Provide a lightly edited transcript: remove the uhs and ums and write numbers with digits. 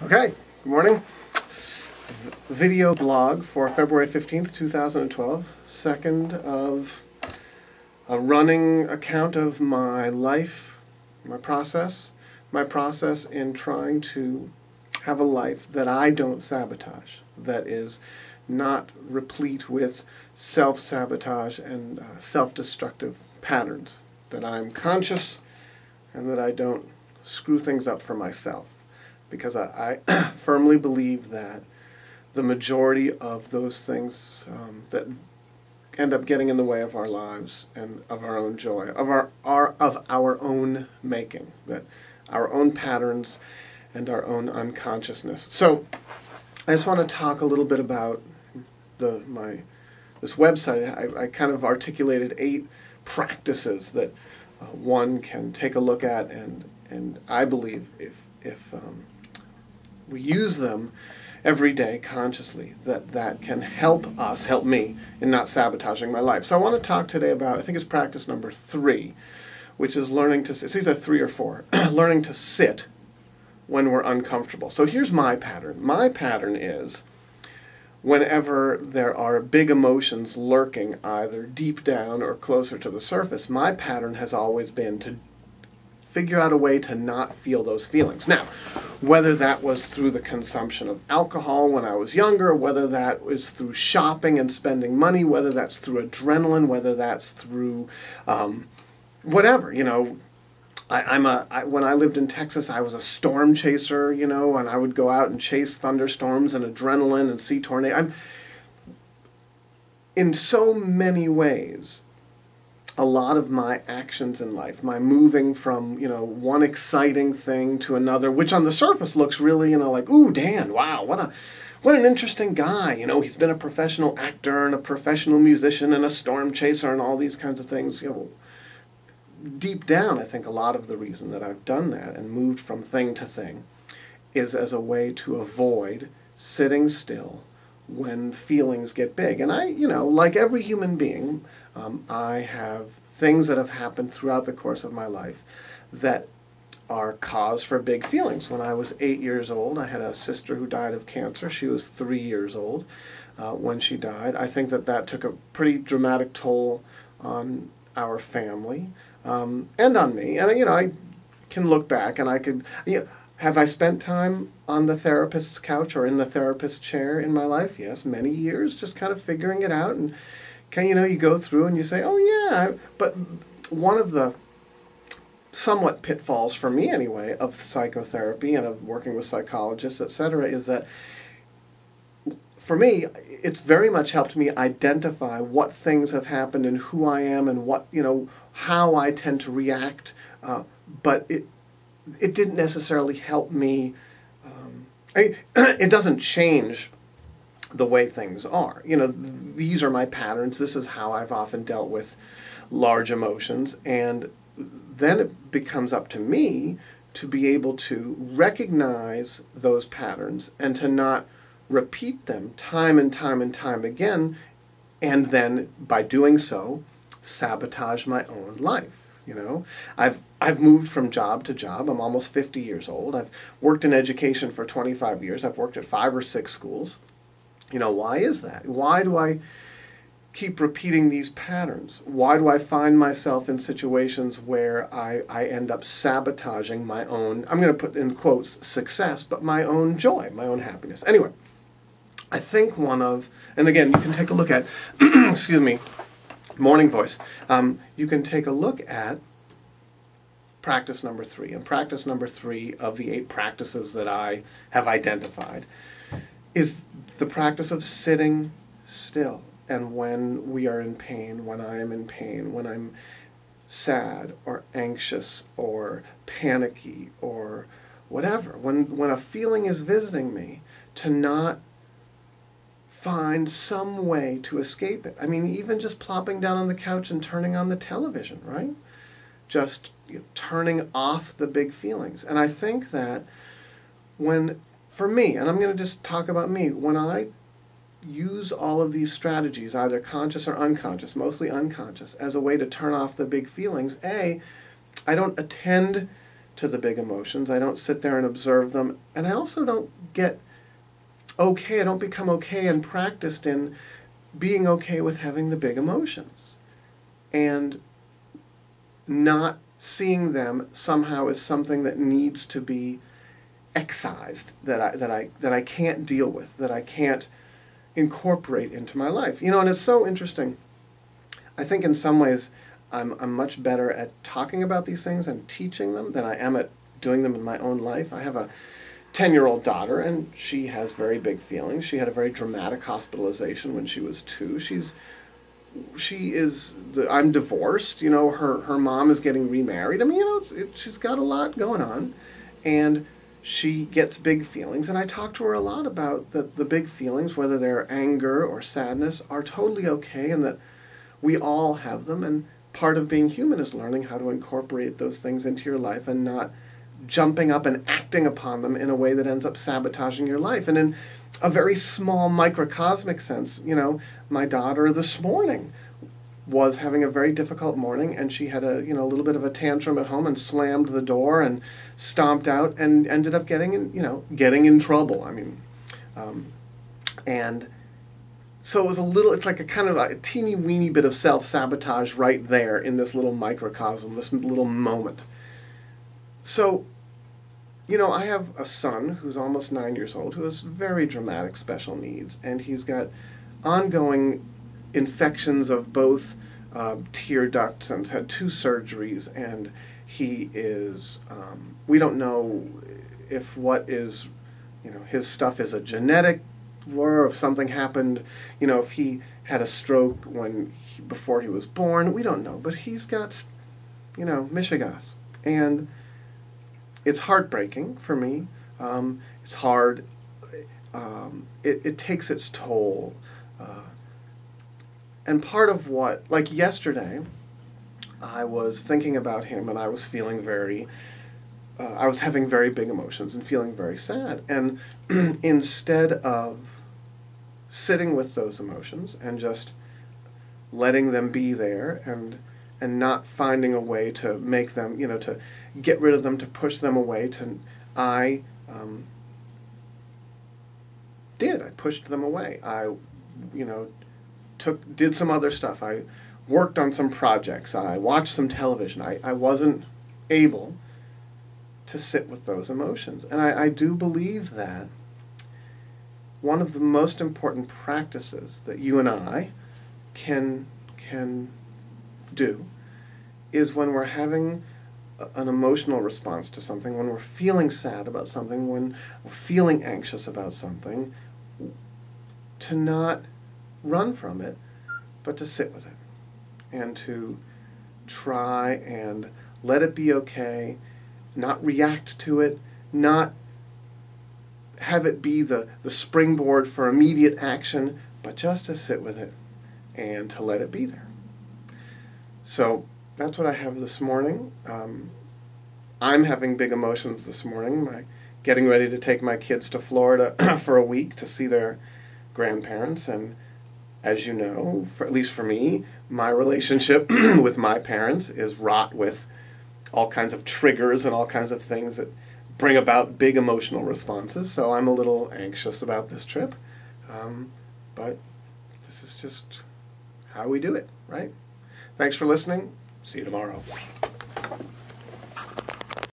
Okay, good morning. Video blog for February 15th, 2012. Second of a running account of my life, my process in trying to have a life that I don't sabotage, that is not replete with self-sabotage and self-destructive patterns, that I'm conscious and that I don't screw things up for myself. Because I firmly believe that the majority of those things that end up getting in the way of our lives and of our own joy, of our own making, that our own patterns and our own unconsciousness. So I just want to talk a little bit about this website. I kind of articulated 8 practices that one can take a look at, and I believe if we use them every day consciously, that can help me in not sabotaging my life. So I want to talk today about, I think it's practice number 3, which is learning to sit. It's either 3 or 4. Learning to sit when we're uncomfortable. So here's my pattern. My pattern is whenever there are big emotions lurking either deep down or closer to the surface, my pattern has always been to figure out a way to not feel those feelings. Now, whether that was through the consumption of alcohol when I was younger, whether that was through shopping and spending money, whether that's through adrenaline, whether that's through whatever, when I lived in Texas, I was a storm chaser, and I would go out and chase thunderstorms and adrenaline and see tornadoes. In so many ways, a lot of my actions in life, my moving from, one exciting thing to another, which on the surface looks really, like, ooh, Dan, wow, what an interesting guy. He's been a professional actor and a professional musician and a storm chaser and all these kinds of things. Deep down, I think a lot of the reason that I've done that and moved from thing to thing is as a way to avoid sitting still when feelings get big. And I, like every human being, I have things that have happened throughout the course of my life that are cause for big feelings. When I was 8 years old, I had a sister who died of cancer. She was 3 years old when she died. I think that took a pretty dramatic toll on our family and on me. And, I can look back and I could... Have I spent time on the therapist's couch or in the therapist's chair in my life? Yes, many years, just kind of figuring it out. And you go through and you say, oh yeah. But one of the somewhat pitfalls, for me anyway, of psychotherapy and of working with psychologists, etc., is that for me, it's very much helped me identify what things have happened and who I am and what, how I tend to react. But it didn't necessarily help me. It doesn't change the way things are. These are my patterns. This is how I've often dealt with large emotions. And then it becomes up to me to be able to recognize those patterns and to not repeat them time and time and time again, and then by doing so, sabotage my own life. I've moved from job to job. I'm almost 50 years old. I've worked in education for 25 years. I've worked at 5 or 6 schools. Why is that? Why do I keep repeating these patterns? Why do I find myself in situations where I end up sabotaging my own, I'm going to put in quotes, success, but my own joy, my own happiness? Anyway, I think and again, you can take a look at, excuse me, morning voice. You can take a look at practice number 3. And practice number 3 of the 8 practices that I have identified is the practice of sitting still. And when we are in pain, when I am in pain, when I'm sad or anxious or panicky or whatever, when a feeling is visiting me, to not find some way to escape it. Even just plopping down on the couch and turning on the television, right? Just turning off the big feelings. And I think that for me, and I'm going to just talk about me, when I use all of these strategies, either conscious or unconscious, mostly unconscious, as a way to turn off the big feelings, I don't attend to the big emotions. I don't sit there and observe them. And I also don't get okay, I don't become okay and practiced in being okay with having the big emotions. And not seeing them somehow as something that needs to be excised, that I can't deal with, that I can't incorporate into my life. You know, and it's so interesting. I think in some ways I'm much better at talking about these things and teaching them than I am at doing them in my own life. I have a 10-year-old daughter, and she has very big feelings. She had a very dramatic hospitalization when she was 2. I'm divorced. You know, her mom is getting remarried. I mean, you know, she's got a lot going on, and she gets big feelings. And I talk to her a lot about the big feelings, whether they're anger or sadness, are totally okay, and that we all have them. And part of being human is learning how to incorporate those things into your life and not jumping up and acting upon them in a way that ends up sabotaging your life. And in a very small microcosmic sense, you know, my daughter this morning was having a very difficult morning, and she had a little bit of a tantrum at home and slammed the door and stomped out and ended up getting in trouble. I mean, and so it's like a kind of a teeny weeny bit of self-sabotage right there in this little microcosm, this little moment. So, you know, I have a son who's almost 9 years old who has very dramatic special needs, and he's got ongoing infections of both tear ducts and has had 2 surgeries, and he is, we don't know if what is, you know, his stuff is a genetic or if something happened, you know, if he had a stroke before he was born, we don't know, but he's got, you know, mishigas, and it's heartbreaking for me. It's hard. It takes its toll. And part of what, like yesterday, I was thinking about him, and I was feeling I was having very big emotions and feeling very sad. And instead of sitting with those emotions and just letting them be there and not finding a way to make them, you know, to get rid of them, to push them away, I pushed them away. I, you know, did some other stuff. I worked on some projects. I watched some television. I wasn't able to sit with those emotions. And I do believe that one of the most important practices that you and I can do is when we're having an emotional response to something, when we're feeling sad about something, when we're feeling anxious about something, to not run from it, but to sit with it and to try and let it be okay, not react to it, not have it be the springboard for immediate action, but just to sit with it and to let it be there. So that's what I have this morning. I'm having big emotions this morning. Getting ready to take my kids to Florida for a week to see their grandparents. And as you know, at least for me, my relationship with my parents is wrought with all kinds of triggers and all kinds of things that bring about big emotional responses. So I'm a little anxious about this trip. But this is just how we do it, right? Thanks for listening. See you tomorrow.